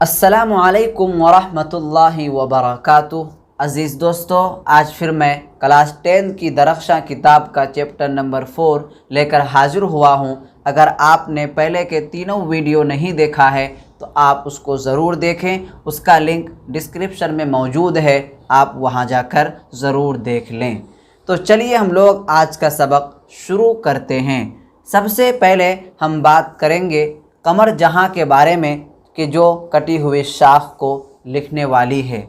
السلام علیکم ورحمۃ اللہ وبرکاتہ۔ عزیز دوستو، آج پھر میں کلاس 10 کی درخشاں کتاب کا چیپٹر نمبر 4 لے کر حاضر ہوا ہوں۔ اگر آپ نے پہلے کے تینوں ویڈیو نہیں دیکھا ہے تو آپ اس کو ضرور دیکھیں، اس کا لنک ڈسکرپشن میں موجود ہے، آپ وہاں جا کر ضرور دیکھ لیں۔ تو چلیے ہم لوگ آج کا سبق شروع کرتے ہیں۔ سب سے پہلے ہم بات کریں گے قمر جہاں کے بارے میں کہ جو کٹی ہوئی شاخ کو لکھنے والی ہے۔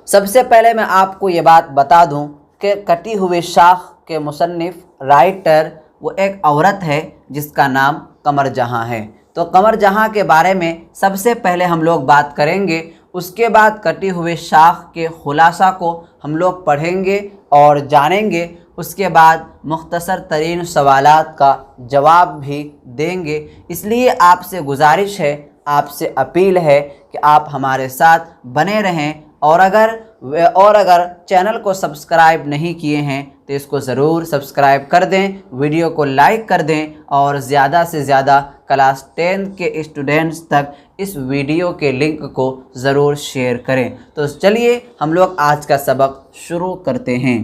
سب سے پہلے میں آپ کو یہ بات بتا دوں کہ کٹی ہوئی شاخ کے مصنف رائٹر وہ ایک عورت ہے جس کا نام قمر جہاں ہے۔ تو قمر جہاں کے بارے میں سب سے پہلے ہم لوگ بات کریں گے، اس کے بعد کٹی ہوئی شاخ کے خلاصہ کو ہم لوگ پڑھیں گے اور جانیں گے، اس کے بعد مختصر ترین سوالات کا جواب بھی دیں گے۔ اس لیے آپ سے گزارش ہے، آپ سے اپیل ہے کہ آپ ہمارے ساتھ بنے رہیں، اور اگر چینل کو سبسکرائب نہیں کیے ہیں تو اس کو ضرور سبسکرائب کر دیں، ویڈیو کو لائک کر دیں اور زیادہ سے زیادہ کلاس 10 کے اسٹوڈنٹس تک اس ویڈیو کے لنک کو ضرور شیئر کریں۔ تو چلیے ہم لوگ آج کا سبق شروع کرتے ہیں۔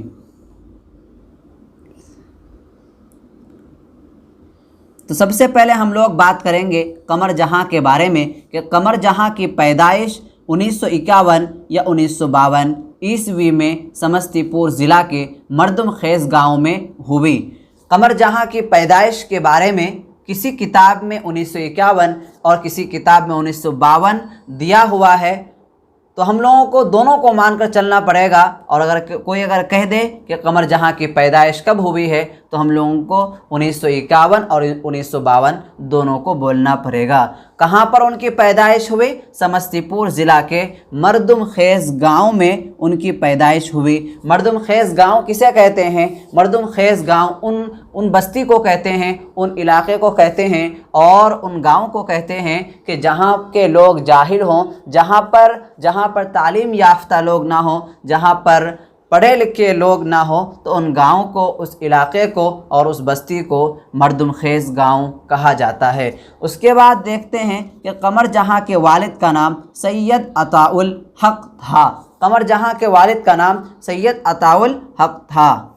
تو سب سے پہلے ہم لوگ بات کریں گے قمر جہاں کے بارے میں کہ قمر جہاں کی پیدائش 1951 یا 1952 عیسوی میں سمستی پور ضلع کے مردم خیز گاؤں میں ہوئی۔ قمر جہاں کی پیدائش کے بارے میں کسی کتاب میں 1951 اور کسی کتاب میں 1952 دیا ہوا ہے، تو ہم لوگوں کو دونوں کو مان کر چلنا پڑے گا، اور اگر کوئی کہہ دے کہ قمر جہاں کی پیدائش کب ہوئی ہے تو ہم لوگوں کو 1951 اور 1952 دونوں کو بولنا پڑے گا۔ کہاں پر ان کی پیدائش ہوئی؟ سمستی پور ضلع کے مردم خیز گاؤں میں ان کی پیدائش ہوئی۔ مردم خیز گاؤں کسے کہتے ہیں؟ مردم خیز گاؤں ان بستی کو کہتے ہیں، ان علاقے کو کہتے ہیں، اور ان گاؤں کو کہتے ہیں کہ جہاں کے لوگ جاہل ہوں، جہاں پر تعلیم یافتہ لوگ نہ ہوں، جہاں پر پڑھے لکھے لوگ نہ ہوں، تو ان گاؤں کو، اس علاقے کو اور اس بستی کو مردم خیز گاؤں کہا جاتا ہے۔ اس کے بعد دیکھتے ہیں کہ قمر جہاں کے والد کا نام سید عطاء الحق تھا۔ قمر جہاں کے والد کا نام سید عطاء الحق تھا۔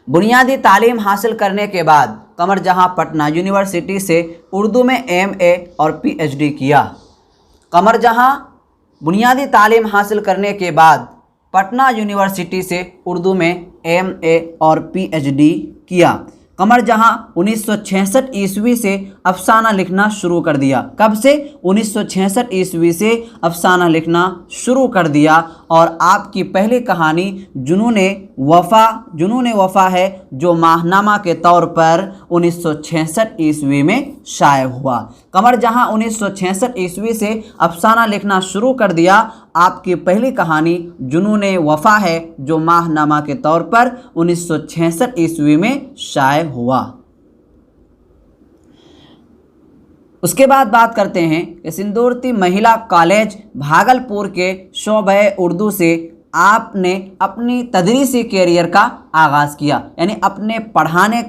بنیادی تعلیم حاصل کرنے کے بعد قمر جہاں پٹنہ یونیورسٹی سے اردو میں ایم.اے اور پی.ایچ.ڈی کیا۔ قمر جہاں بنیادی تعلیم حاصل کرنے کے بعد پٹنہ یونیورسٹی سے اردو میں ایم.اے اور پی.ایچ.ڈی کیا۔ قمر جہاں 1966 عیسوی سے افسانہ لکھنا شروع کر دیا۔ کب سے؟ 1966 عیسوی سے افسانہ لکھنا شروع کر دیا، اور آپ کی پہلی کہانی جنون وفا ہے جو ماہنامہ کے طور پر 1966 عیسوی میں شائع ہوا۔ قمر جہاں 1966 عیسوی سے افسانہ لکھنا شروع کر دیا۔ آپ کی پہلی کہانی جنون وفا ہے جو ماہنامہ کے طور پر 1966 عیسوی میں شائع ہوا۔ اس کے بعد بات کرتے ہیں کہ سندورتی مہیلا کالج بھاگلپور کے شعبہ اردو سے آپ نے اپنی تدریسی کیریئر کا آغاز کیا، یعنی اپنے پڑھانے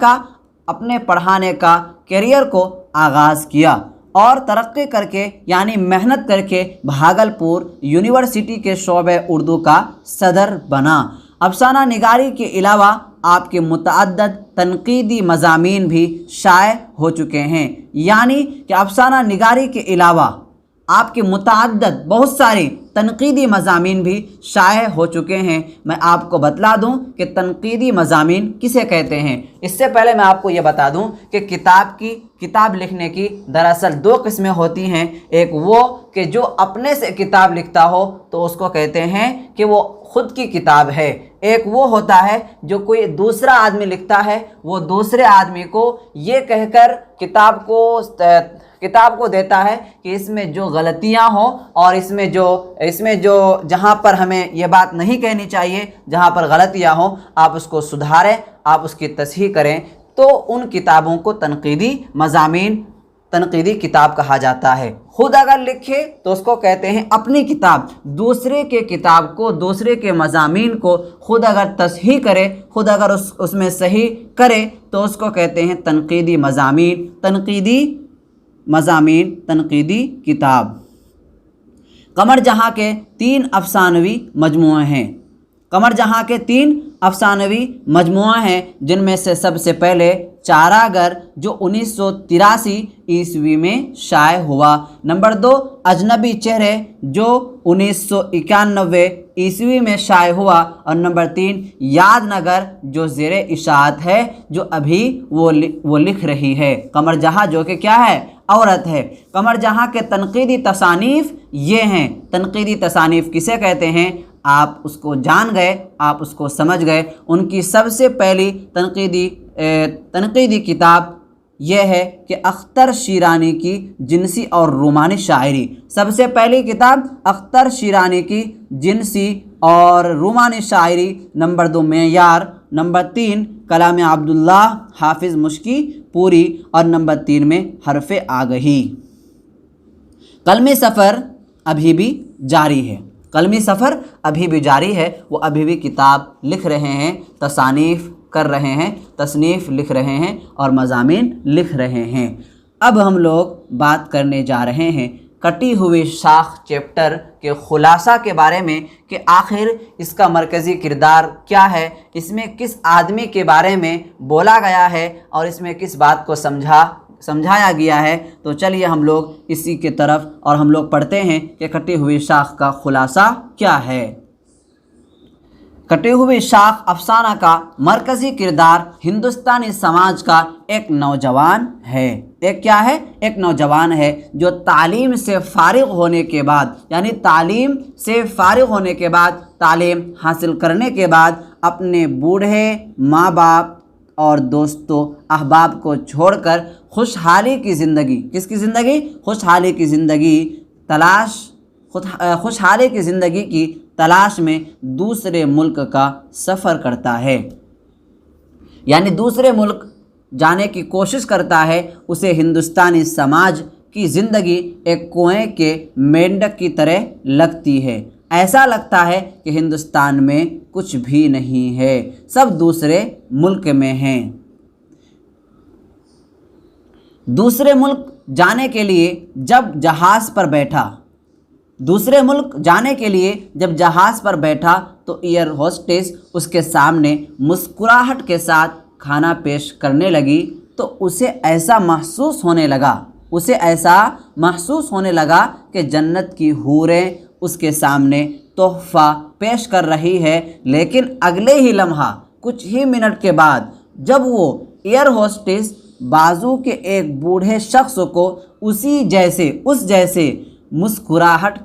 کا کیریئر کو آغاز کیا، اور ترقی کر کے یعنی محنت کر کے بھاگلپور یونیورسٹی کے شعبہ اردو کا صدر بنا۔ افسانہ نگاری کے علاوہ آپ کے متعدد تنقیدی مضامین بھی شائع ہو چکے ہیں، یعنی کہ افسانہ نگاری کے علاوہ آپ کے متعدد بہت ساری تنقیدی مضامین بھی شائع ہو چکے ہیں۔ میں آپ کو بتلا دوں کہ تنقیدی مضامین کسے کہتے ہیں۔ اس سے پہلے میں آپ کو یہ بتا دوں کہ کتاب لکھنے کی دراصل دو قسمیں ہوتی ہیں۔ ایک وہ کہ جو اپنے سے کتاب لکھتا ہو تو اس کو کہتے ہیں کہ وہ خود کی کتاب ہے۔ ایک وہ ہوتا ہے جو کوئی دوسرا آدمی لکھتا ہے، وہ دوسرے آدمی کو یہ کہہ کر کتاب کو دیتا ہے کہ اس میں جو غلطیاں ہوں اور اس میں جو جہاں پر ہمیں یہ بات نہیں کہنی چاہیے، جہاں پر غلطیاں ہوں آپ اس کو سدھاریں، آپ اس کی تصحیح کریں، تو ان کتابوں کو تنقیدی کتاب کہا جاتا ہے۔ خود اگر لکھے تو اس کو کہتے ہیں اپنی کتاب، دوسرے کے کتاب کو، دوسرے کے مضامین کو خود اگر تصحیح کرے، خود اگر اس میں صحیح کرے تو اس کو کہتے ہیں تنقیدی مضامین، मज़ामीन तनक़ीदी किताब। कमर जहाँ के 3 अफ़सानवी मजमूए हैं। कमर जहाँ के 3 अफ़सानवी मजमूआ हैं, जिनमें से सबसे पहले चारागर जो 1983 ईस्वी में शाये हुआ। नंबर 2 अजनबी चेहरे जो 1991 ईस्वी में शाये हुआ। और नंबर 3 यादनगर जो ज़ेरे इशाअत है, जो अभी वो लिख रही है। कमर जहाँ जो कि क्या है, औरत है। कमर जहाँ के तनक़ीदी तसानीफ़ ये हैं। तनक़ीदी तसानीफ़ किसे कहते हैं, आप उसको जान गए, आप उसको समझ गए। उनकी सबसे पहली तनक़ीदी किताब यह है कि अख्तर शीरानी की जिनसी और रूमानी शायरी। सबसे पहली किताब अख्तर शीरानी की जिनसी और रूमानी शायरी। नंबर 2 मेयार। नंबर 3 कलाम अब्दुल्लाह हाफिज़ मुश्की पूरी। और नंबर 3 में हरफ़े आगही। कलमी सफ़र अभी भी जारी है। कलमी सफ़र अभी भी जारी है। वो अभी भी किताब लिख रहे हैं, तसानीफ़ कर रहे हैं, तसनीफ़ लिख रहे हैं और मज़ामीन लिख रहे हैं। अब हम लोग बात करने जा रहे हैं कटी हुई शाख चैप्टर के ख़ुलासा के बारे में कि आखिर इसका मरकज़ी किरदार क्या है, इसमें किस आदमी के बारे में बोला गया है और इसमें किस बात को समझाया गया है। तो चलिए हम लोग इसी के तरफ और हम लोग पढ़ते हैं कि कटी हुई शाख का ख़ुलासा क्या है। कटी हुई शाख अफसाना का मरकज़ी किरदार हिंदुस्तानी समाज का एक नौजवान है। एक क्या है, एक नौजवान है जो तालीम से फ़ारिग़ होने के बाद, यानी तालीम से फ़ारिग़ होने के बाद, तालीम हासिल करने के बाद अपने बूढ़े माँ बाप और दोस्तों अहबाब को छोड़कर खुशहाली की ज़िंदगी, किसकी ज़िंदगी, खुशहाली की ज़िंदगी खुशहाली की ज़िंदगी की तलाश में दूसरे मुल्क का सफ़र करता है। यानी दूसरे मुल्क जाने की कोशिश करता है। उसे हिंदुस्तानी समाज की ज़िंदगी एक कुएं के मेंढक की तरह लगती है। ऐसा लगता है कि हिंदुस्तान में कुछ भी नहीं है, सब दूसरे मुल्क में हैं। दूसरे मुल्क जाने के लिए जब जहाज़ पर बैठा, दूसरे मुल्क जाने के लिए जब जहाज़ पर बैठा तो एयर होस्टेस उसके सामने मुस्कुराहट के साथ खाना पेश करने लगी। तो उसे ऐसा महसूस होने लगा कि जन्नत की हूरें उसके सामने तोहफ़ा पेश कर रही है। लेकिन अगले ही लम्हा, कुछ ही मिनट के बाद, जब वो एयर होस्टेस बाजू के एक बूढ़े शख्स को उसी जैसे मुस्कुराहट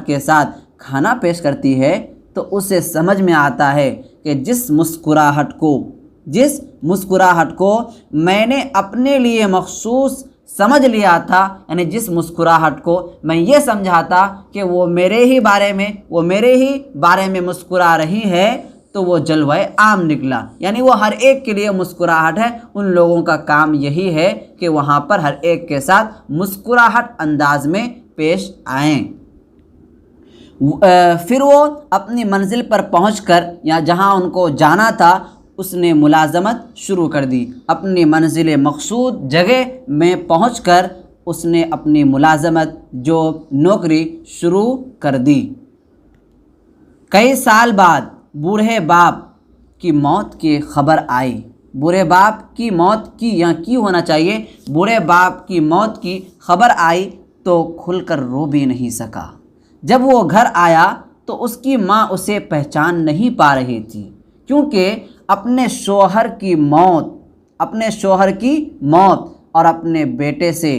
के साथ खाना पेश करती है, तो उसे समझ में आता है कि जिस मुस्कुराहट को मैंने अपने लिए मखसूस समझ लिया था, यानी जिस मुस्कुराहट को मैं ये समझा था कि वो मेरे ही बारे में मुस्कुरा रही है, तो वो जलवाए आम निकला। यानी वो हर एक के लिए मुस्कुराहट है। उन लोगों का काम यही है कि वहाँ पर हर एक के साथ मुस्कुराहट अंदाज में पेश आएँ। फिर वो अपनी मंजिल पर पहुंचकर, या जहाँ उनको जाना था, उसने मुलाजमत शुरू कर दी। अपनी मंजिल मकसूद जगह में पहुंचकर उसने अपनी मुलाजमत, जो नौकरी शुरू कर दी। कई साल बाद बूढ़े बाप की मौत की खबर आई। बूढ़े बाप की मौत की, यहाँ की होना चाहिए, बूढ़े बाप की मौत की खबर आई तो खुलकर रो भी नहीं सका। जब वो घर आया तो उसकी माँ उसे पहचान नहीं पा रही थी, क्योंकि अपने शोहर की मौत और अपने बेटे से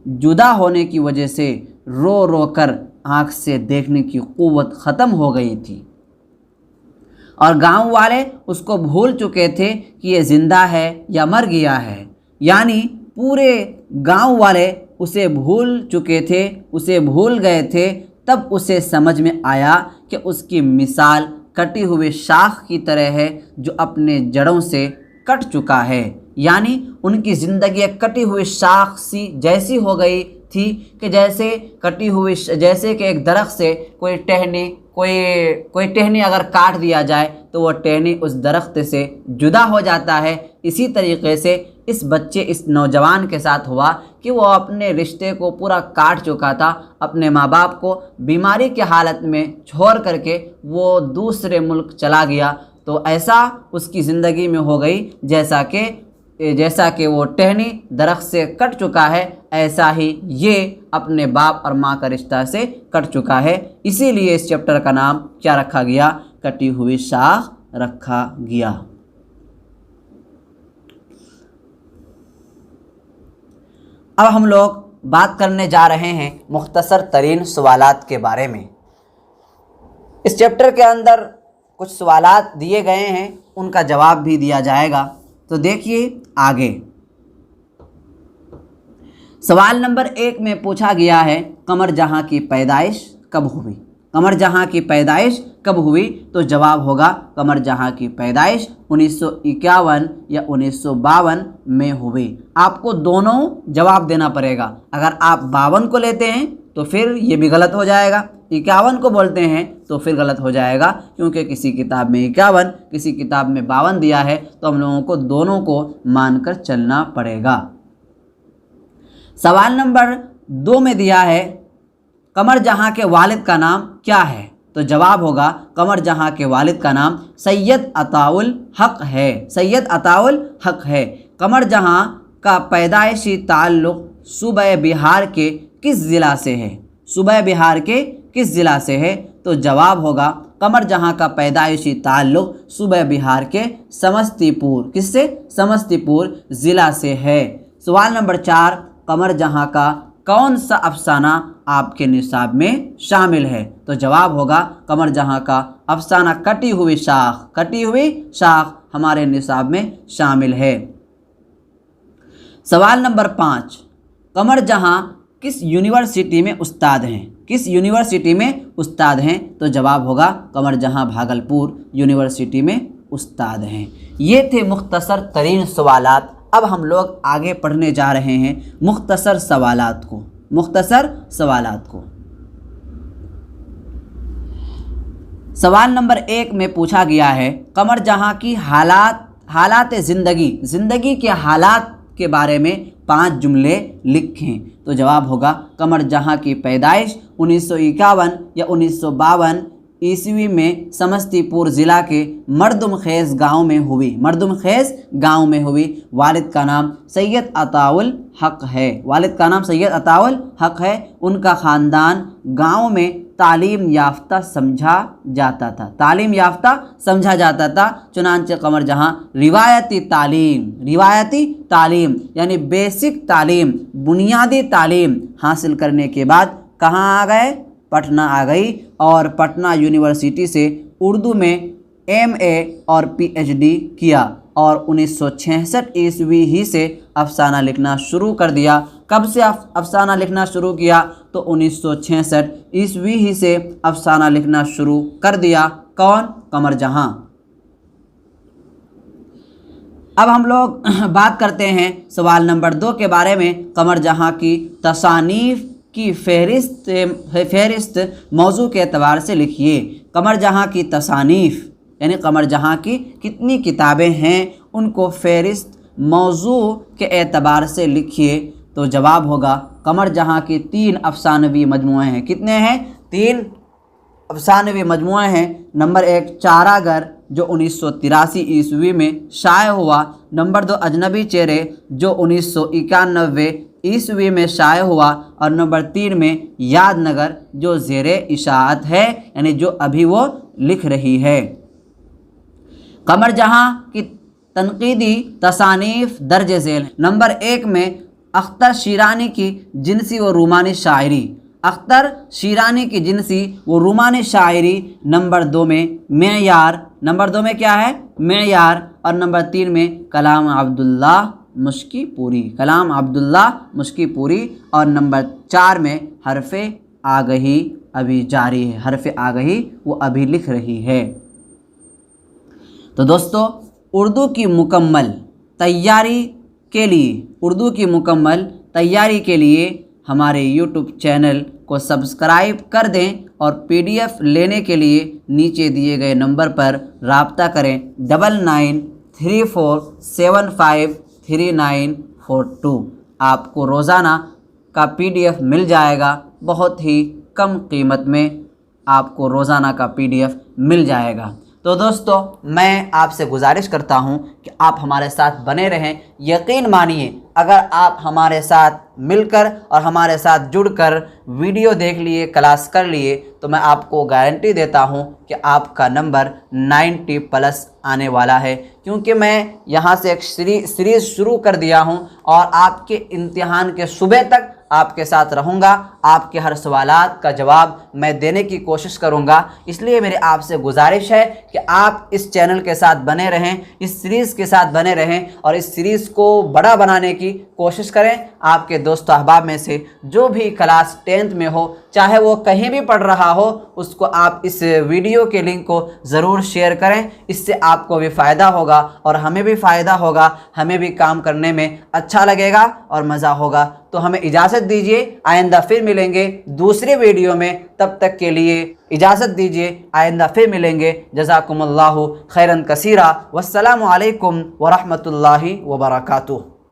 जुदा होने की वजह से रो रो कर आँख से देखने की क़ुव्वत ख़त्म हो गई थी। और गांव वाले उसको भूल चुके थे कि ये ज़िंदा है या मर गया है। यानी पूरे गांव वाले उसे भूल चुके थे, उसे भूल गए थे। तब उसे समझ में आया कि उसकी मिसाल कटी हुई शाख की तरह है जो अपने जड़ों से कट चुका है। यानी उनकी ज़िंदगी एक कटी हुई शाख सी जैसी हो गई थी कि जैसे कि एक दरख्त से कोई टहनी अगर काट दिया जाए तो वो टहनी उस दरख्त से जुदा हो जाता है। इसी तरीके से इस नौजवान के साथ हुआ कि वो अपने रिश्ते को पूरा काट चुका था, अपने माँ बाप को बीमारी की हालत में छोड़ करके वो दूसरे मुल्क चला गया। तो ऐसा उसकी ज़िंदगी में हो गई जैसा कि वो टहनी दरख्त से कट चुका है, ऐसा ही ये अपने बाप और माँ का रिश्ता से कट चुका है। इसीलिए इस चैप्टर का नाम क्या रखा गया? कटी हुई शाख रखा गया। अब हम लोग बात करने जा रहे हैं मुख्तसर तरीन सवालात के बारे में। इस चैप्टर के अंदर कुछ सवालात दिए गए हैं, उनका जवाब भी दिया जाएगा। तो देखिए आगे, सवाल नंबर 1 में पूछा गया है कमर जहाँ की पैदाइश कब हुई? कमर जहाँ की पैदाइश कब हुई? तो जवाब होगा कमर जहाँ की पैदाइश 1951 या 1952 में हुई। आपको दोनों जवाब देना पड़ेगा। अगर आप 52 को लेते हैं तो फिर ये भी गलत हो जाएगा, 51 को बोलते हैं तो फिर गलत हो जाएगा, क्योंकि किसी किताब में 51, किसी किताब में 52 दिया है, तो हम लोगों को दोनों को मानकर चलना पड़ेगा। सवाल नंबर 2 में दिया है कमर जहाँ के वालिद का नाम क्या है? तो जवाब होगा कमर जहाँ के वालिद का नाम सैयद अताउल हक है। सैयद अताउल हक है। कमर जहाँ का पैदाइशी ताल्लुक़ सूबे बिहार के किस ज़िला से है? सूबे बिहार के किस ज़िला से है? तो जवाब होगा कमर जहाँ का पैदाइशी ताल्लुक़ सूबे बिहार के समस्तीपुर, किससे? समस्तीपुर ज़िला से है। सवाल नंबर 4, कमर जहाँ का कौन सा अफसाना आपके निसाब में शामिल है? तो जवाब होगा कमर जहाँ का अफसाना कटी हुई शाख। कटी हुई शाख हमारे निसाब में शामिल है। सवाल नंबर 5, कमर जहाँ किस यूनिवर्सिटी में उस्ताद हैं? किस यूनिवर्सिटी में उस्ताद हैं? तो जवाब होगा कमर जहाँ भागलपुर यूनिवर्सिटी में उस्ताद हैं। ये थे मुख्तसर तरीन सवालात। अब हम लोग आगे पढ़ने जा रहे हैं मुख्तसर सवालात को। मुख्तसर सवालात को सवाल नंबर 1 में पूछा गया है कमर जहाँ की हालात ज़िंदगी के हालात के बारे में 5 जुमले लिखें। तो जवाब होगा कमर जहाँ की पैदाइश 1951 या 1952 ईस्वी में समस्तीपुर ज़िला के मर्दुमखेज़ गांव में हुई। मर्दुमखेज़ गांव में हुई। वालिद का नाम सैयद अताउल हक है। वालिद का नाम सैयद अताउल हक है। उनका ख़ानदान गांव में तालीम याफ्ता समझा जाता था। तालीम याफ्ता समझा जाता था। चुनांचे कमर जहाँ रिवायती तालीम यानी बेसिक तालीम, बुनियादी तालीम हासिल करने के बाद कहाँ आ गए? पटना आ गई, और पटना यूनिवर्सिटी से उर्दू में MA और PhD किया, और 1966 ईस्वी ही से अफसाना लिखना शुरू कर दिया। कब से अफसाना लिखना शुरू किया? तो 1966 ईस्वी ही से अफसाना लिखना शुरू कर दिया। कौन? कमर जहाँ। अब हम लोग बात करते हैं सवाल नंबर 2 के बारे में। कमर जहाँ की तसानीफ़ की फहरिस्त मौजू के एतबार से लिखिए। कमर जहाँ की तसानीफ़ यानी कमर जहाँ की कितनी किताबें हैं, उनको फहरिस्त मौजू के एतबार से लिखिए। तो जवाब होगा कमर जहाँ की 3 अफसानवी मजमुए हैं। कितने हैं? 3 अफसानवी मजमुए हैं। नंबर 1 चारागर जो 1983 ईस्वी में शाये हुआ। नंबर 2 अजनबी चेहरे जो 1991 ईस्वी में शाये हुआ। और नंबर 3 में यादनगर जो ज़ेरे इशाअत है, यानी जो अभी वो लिख रही है। कमर जहाँ की तनकीदी तसानीफ़ दर्ज झेल। नंबर 1 में अख्तर शीरानी की जिनसी व रूमानी शायरी। अख्तर शीरानी की जिनसी व रूमानी शायरी। नंबर 2 में मेयार। नंबर 2 में क्या है? मेयार। और नंबर 3 में कलाम अब्दुल्ला मुश्की पूरी। कलाम अब्दुल्ला मुश्की पूरी। और नंबर 4 में हरफ़े आगही अभी जारी है। हरफ़े आगही वो अभी लिख रही है। तो दोस्तों, उर्दू की मुकम्मल तैयारी के लिए हमारे YouTube चैनल को सब्सक्राइब कर दें, और PDF लेने के लिए नीचे दिए गए नंबर पर राब्ता करें 993475 3942 آپ کو روزانہ کا PDF مل جائے گا، بہت ہی کم قیمت میں آپ کو روزانہ کا PDF مل جائے گا۔ تو دوستو میں آپ سے گزارش کرتا ہوں کہ آپ ہمارے ساتھ بنے رہیں۔ یقین مانیے اگر آپ ہمارے ساتھ مل کر اور ہمارے ساتھ جڑ کر ویڈیو دیکھ لیے، کلاس کر لیے، تو میں آپ کو گارنٹی دیتا ہوں کہ آپ کا نمبر 90+ آنے والا ہے، کیونکہ میں یہاں سے ایک سیریز شروع کر دیا ہوں اور آپ کے امتحان کے صبح تک آپ کے ساتھ رہوں گا۔ آپ کے ہر سوالات کا جواب میں دینے کی کوشش کروں گا۔ اس لیے میرے آپ سے گزارش ہے کہ آپ اس چینل کے ساتھ بنے رہیں، اس سیریز کے ساتھ بنے رہیں اور اس سیریز کو بڑا بنانے کی کوشش کریں۔ آپ کے دوست و احباب میں سے جو بھی کلاس 10th میں ہو، چاہے وہ کہیں بھی پڑھ رہا ہو، اس کو آپ اس ویڈیو کے لنک کو ضرور شیئر کریں۔ اس سے آپ کو بھی فائدہ ہوگا اور ہمیں بھی فائدہ ہوگا، ہمیں بھی کام کرنے میں اچھا لگے گا اور مزہ ہوگا۔ تو ہمیں اجازت دیجیے، آئندہ پھر ملیں گے دوسری ویڈیو میں، تب تک کے لیے اجازت دیجیے، آئندہ پھر ملیں گے۔ جزاکم اللہ خیرا کثیرا، والسلام علیکم ورحمۃ اللہ وبرکاتہ۔